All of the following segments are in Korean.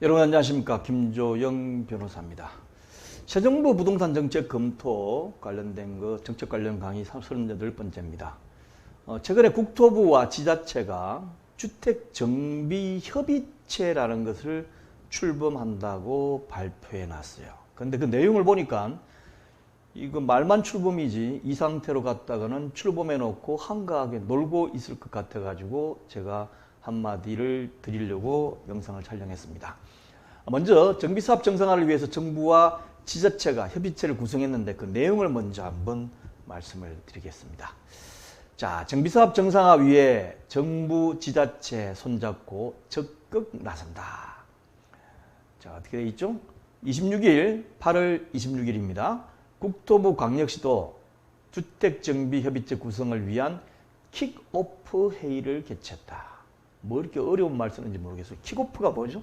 여러분 안녕하십니까. 김조영 변호사입니다. 새 정부 부동산 정책 검토 관련된 정책 관련 강의 38번째입니다. 최근에 국토부와 지자체가 주택정비협의체라는 것을 출범한다고 발표해 놨어요. 그런데 그 내용을 보니까 이거 말만 출범이지 이 상태로 갔다가는 출범해 놓고 한가하게 놀고 있을 것 같아 가지고 제가 한마디를 드리려고 영상을 촬영했습니다. 먼저 정비사업 정상화를 위해서 정부와 지자체가 협의체를 구성했는데 그 내용을 먼저 한번 말씀을 드리겠습니다. 자, 정비사업 정상화 위해 정부, 지자체 손잡고 적극 나선다. 자, 어떻게 되어 있죠? 8월 26일입니다. 국토부 광역시도 주택정비협의체 구성을 위한 킥오프 회의를 개최했다. 뭐 이렇게 어려운 말 쓰는지 모르겠어요. 킥오프가 뭐죠?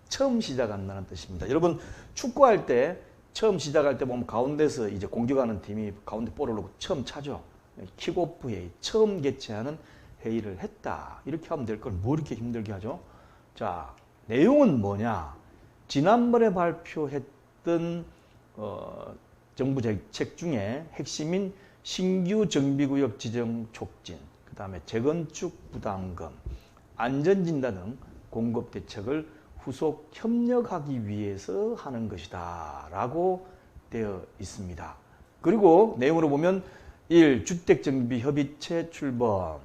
처음 시작한다는 뜻입니다. 여러분 축구할 때 처음 시작할 때 보면 가운데서 이제 공격하는 팀이 가운데 볼을 놓고 처음 차죠. 킥오프 회의, 처음 개최하는 회의를 했다. 이렇게 하면 될 걸 뭐 이렇게 힘들게 하죠? 자, 내용은 뭐냐? 지난번에 발표했던 정부 정책 중에 핵심인 신규 정비구역 지정 촉진, 그 다음에 재건축 부담금, 안전진단 등 공급 대책을 후속 협력하기 위해서 하는 것이다 라고 되어 있습니다. 그리고 내용으로 보면 1. 주택정비협의체 출범.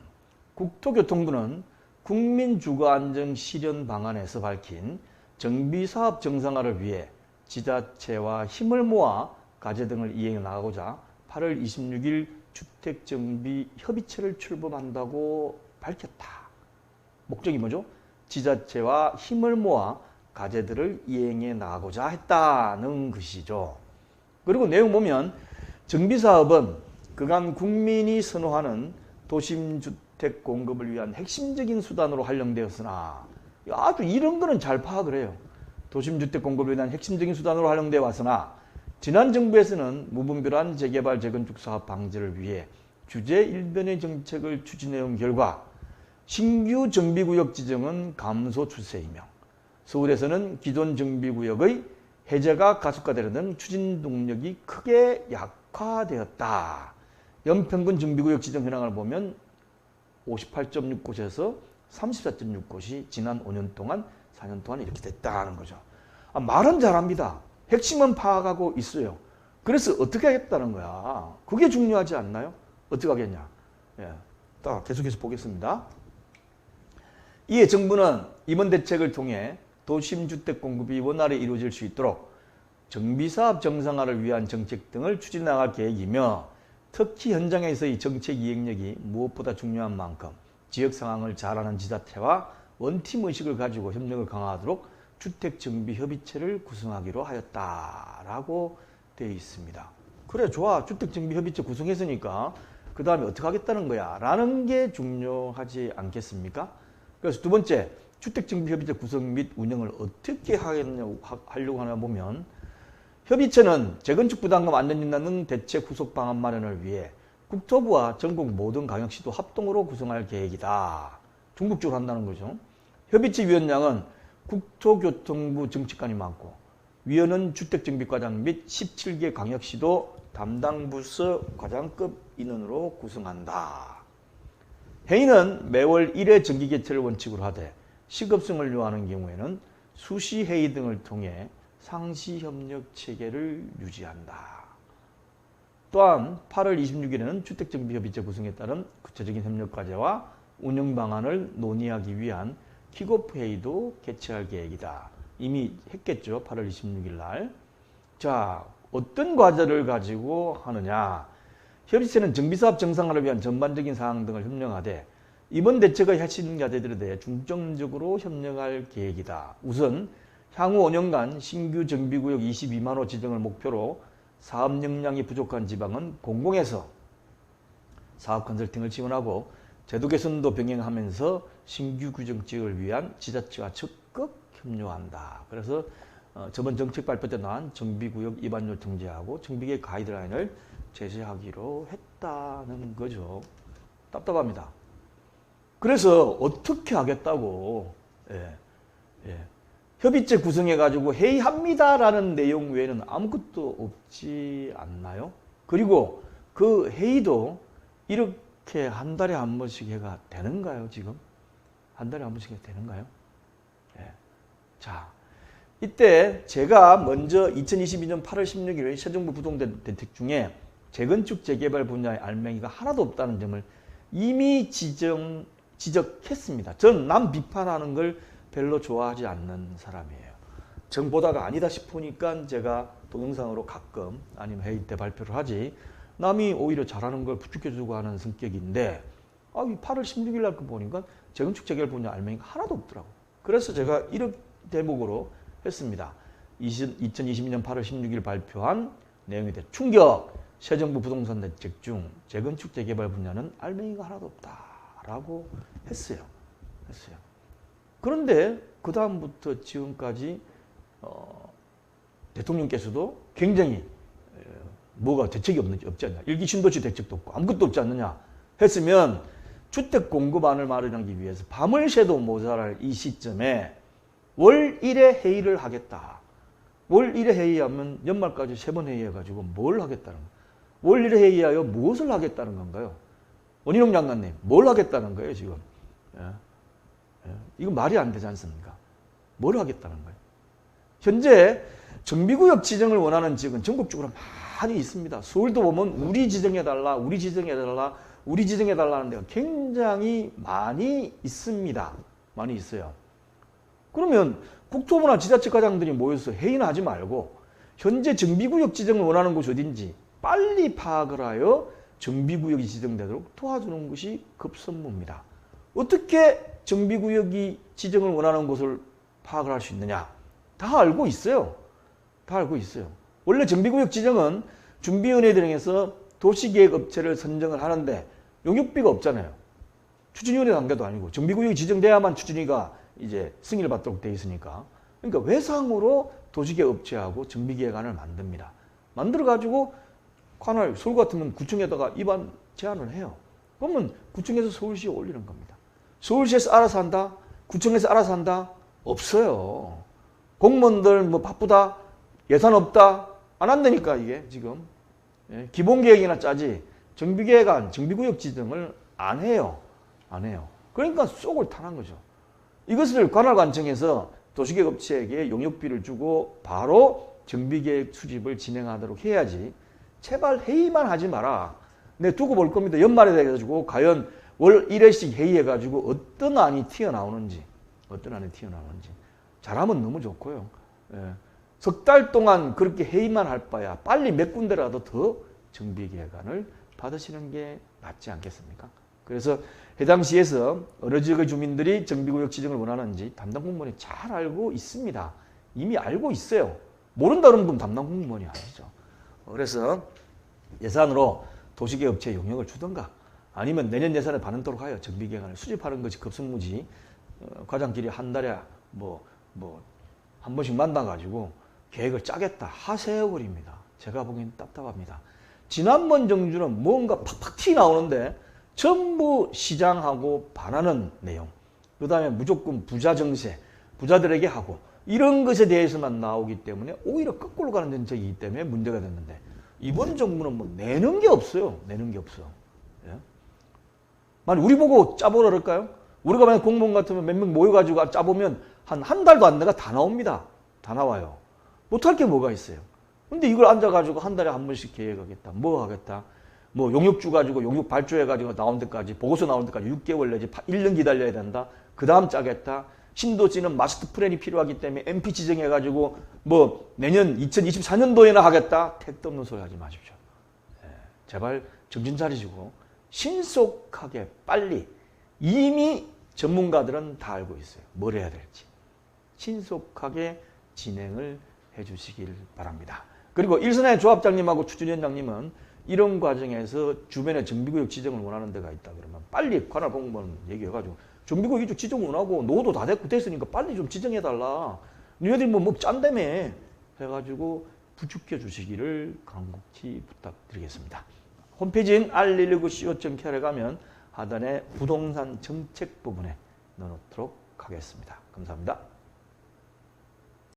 국토교통부는 국민주거안정 실현 방안에서 밝힌 정비사업 정상화를 위해 지자체와 힘을 모아 과제 등을 이행해 나가고자 8월 26일 주택정비협의체를 출범한다고 밝혔다. 목적이 뭐죠? 지자체와 힘을 모아 과제들을 이행해 나가고자 했다는 것이죠. 그리고 내용 보면 정비사업은 그간 국민이 선호하는 도심주택 공급을 위한 핵심적인 수단으로 활용되었으나 아주 이런 거는 잘 파악을 해요. 도심주택 공급을 위한 핵심적인 수단으로 활용되어 왔으나 지난 정부에서는 무분별한 재개발 재건축 사업 방지를 위해 주제 일변의 정책을 추진해온 결과 신규 정비구역 지정은 감소 추세이며 서울에서는 기존 정비구역의 해제가 가속화되는 등 추진 동력이 크게 약화되었다. 연평균 정비구역 지정 현황을 보면 58.6곳에서 34.6곳이 지난 5년 동안 4년 동안 이렇게 됐다는 거죠. 말은 잘합니다. 핵심은 파악하고 있어요. 그래서 어떻게 하겠다는 거야. 그게 중요하지 않나요? 어떻게 하겠냐. 계속해서 보겠습니다. 이에 정부는 이번 대책을 통해 도심주택 공급이 원활히 이루어질 수 있도록 정비사업 정상화를 위한 정책 등을 추진해 나갈 계획이며 특히 현장에서의 정책 이행력이 무엇보다 중요한 만큼 지역 상황을 잘 아는 지자체와 원팀 의식을 가지고 협력을 강화하도록 주택정비협의체를 구성하기로 하였다라고 되어 있습니다. 그래 좋아. 주택정비협의체 구성했으니까 그 다음에 어떻게 하겠다는 거야 라는 게 중요하지 않겠습니까? 그래서 두 번째, 주택정비협의체 구성 및 운영을 어떻게 하려고 하나 보면 협의체는 재건축 부담금 안전진단 등 대책 후속 방안 마련을 위해 국토부와 전국 모든 광역시도 합동으로 구성할 계획이다. 중국적으로 한다는 거죠. 협의체 위원장은 국토교통부 정책관이 맡고 위원은 주택정비과장 및 17개 광역시도 담당 부서 과장급 인원으로 구성한다. 회의는 매월 1회 정기 개최를 원칙으로 하되 시급성을 요하는 경우에는 수시 회의 등을 통해 상시 협력 체계를 유지한다. 또한 8월 26일에는 주택정비협의체 구성에 따른 구체적인 협력 과제와 운영 방안을 논의하기 위한 킥오프 회의도 개최할 계획이다. 이미 했겠죠. 8월 26일 날. 자, 어떤 과제를 가지고 하느냐. 협의체는 정비사업 정상화를 위한 전반적인 사항 등을 협력하되 이번 대책의 핵심 과제들에 대해 중점적으로 협력할 계획이다. 우선 향후 5년간 신규 정비구역 22만 호 지정을 목표로 사업 역량이 부족한 지방은 공공에서 사업 컨설팅을 지원하고 제도 개선도 병행하면서 신규 규정 지역을 위한 지자체와 적극 협력한다. 그래서 저번 정책 발표 때 나온 정비구역 위반율 통제하고 정비계획 가이드라인을 제시하기로 했다는 거죠. 답답합니다. 그래서 어떻게 하겠다고 협의체 구성해가지고 회의합니다라는 내용 외에는 아무것도 없지 않나요? 그리고 그 회의도 이렇게 한 달에 한 번씩 해가 되는가요, 지금? 한 달에 한 번씩 해가 되는가요? 예. 자, 이때 제가 먼저 2022년 8월 16일 새 정부 부동대책 중에 재건축 재개발 분야의 알맹이가 하나도 없다는 점을 이미 지적했습니다. 전 남 비판하는 걸 별로 좋아하지 않는 사람이에요. 정보다가 아니다 싶으니까 제가 동영상으로 가끔 아니면 회의 때 발표를 하지, 남이 오히려 잘하는 걸 부축해주고 하는 성격인데, 8월 16일 날 거 보니까 재건축 재개발 분야 알맹이가 하나도 없더라고. 그래서 제가 이런 대목으로 했습니다. 2022년 8월 16일 발표한 내용에 대해 충격! 새 정부 부동산 대책 중 재건축 재개발 분야는 알맹이가 하나도 없다라고 했어요. 그런데 그 다음부터 지금까지 대통령께서도 굉장히 뭐가 대책이 없지 않냐. 일기 신도시 대책도 없고 아무것도 없지 않느냐 했으면 주택 공급안을 마련하기 위해서 밤을 새도 모자랄 이 시점에 월 1회 회의를 하겠다. 월 1회 회의하면 연말까지 3번 회의해가지고 뭘 하겠다는 거예요. 월 1회 회의하여 무엇을 하겠다는 건가요? 원희룡 장관님, 뭘 하겠다는 거예요, 지금? 이거 말이 안 되지 않습니까? 뭘 하겠다는 거예요? 현재 정비구역 지정을 원하는 지역은 전국적으로 많이 있습니다. 서울도 보면 우리 지정해달라, 우리 지정해달라, 우리 지정해달라는 데가 굉장히 많이 있습니다. 많이 있어요. 그러면 국토부나 지자체 과장들이 모여서 회의는 하지 말고 현재 정비구역 지정을 원하는 곳이 어딘지 빨리 파악을 하여 정비구역이 지정되도록 도와주는 것이 급선무입니다. 어떻게 정비구역이 지정을 원하는 곳을 파악을 할 수 있느냐? 다 알고 있어요. 다 알고 있어요. 원래 정비구역 지정은 준비위원회 등에서 도시계획업체를 선정을 하는데 용역비가 없잖아요. 추진위원회 단계도 아니고 정비구역이 지정돼야만 추진위가 이제 승인을 받도록 돼 있으니까. 그러니까 외상으로 도시계획업체하고 정비계획안을 만듭니다. 만들어가지고 관할, 서울 같으면 구청에다가 입안 제안을 해요. 그러면 구청에서 서울시에 올리는 겁니다. 서울시에서 알아서 한다? 구청에서 알아서 한다? 없어요. 공무원들 뭐 바쁘다? 예산 없다? 안 한다니까 이게 지금. 기본계획이나 짜지 정비계획안, 정비구역 지정을 안 해요. 안 해요. 그러니까 쏙을 타는 거죠. 이것을 관할관청에서 도시계획업체에게 용역비를 주고 바로 정비계획 수립을 진행하도록 해야지. 제발 회의만 하지 마라. 내 두고 볼 겁니다. 연말에 돼가지고 과연 월 1회씩 회의해가지고 어떤 안이 튀어나오는지. 잘하면 너무 좋고요. 석 달 동안 그렇게 회의만 할 바야 빨리 몇 군데라도 더 정비계획안을 받으시는 게 낫지 않겠습니까? 그래서 해당 시에서 어느 지역의 주민들이 정비구역 지정을 원하는지 담당 공무원이 잘 알고 있습니다. 이미 알고 있어요. 모른다는 분 담당 공무원이 아니죠. 그래서 예산으로 도시계획업체에 용역을 주든가 아니면 내년 예산에 반영토록 하여 정비계획안을 수집하는 것이 급선무지. 과장끼리 한 달에 한 번씩 만나가지고 계획을 짜겠다 하세요 그립니다. 제가 보기엔 답답합니다. 지난번 정주는 뭔가 팍팍 튀 나오는데 전부 시장하고 반하는 내용, 그 다음에 무조건 부자 정세, 부자들에게 하고 이런 것에 대해서만 나오기 때문에 오히려 거꾸로 가는 정책이기 때문에 문제가 됐는데 이번 정부는 뭐 내는 게 없어요. 내는 게 없어. 예? 만약 우리 보고 짜보라 그럴까요? 우리가 만약 공무원 같으면 몇 명 모여가지고 짜보면 한 달도 안 내가 다 나옵니다. 다 나와요. 못할 게 뭐가 있어요. 근데 이걸 앉아가지고 한 달에 한 번씩 계획하겠다. 뭐 하겠다. 뭐 용역 가지고 용역 발주해가지고 나온 데까지 보고서 나온 데까지 6개월 내지 1년 기다려야 된다. 그 다음 짜겠다. 신도시는 마스터 플랜이 필요하기 때문에 MP 지정해가지고 뭐 내년 2024년도에나 하겠다. 택도 없는 소리 하지 마십시오. 제발 정신 차리시고 신속하게 빨리 이미 전문가들은 다 알고 있어요. 뭘 해야 될지. 신속하게 진행을 해 주시길 바랍니다. 그리고 일선의 조합장님하고 추진위원장님은 이런 과정에서 주변에 정비구역 지정을 원하는 데가 있다 그러면 빨리 관할 공무원 얘기해가지고 정비구역 이쪽 지정 원하고 노도 다 됐으니까 빨리 좀 지정해달라. 너희들 뭐 짠다며 해가지고 부축해 주시기를 간곡히 부탁드리겠습니다. 홈페이지인 r119co.kr에 가면 하단에 부동산 정책 부분에 넣어놓도록 하겠습니다. 감사합니다.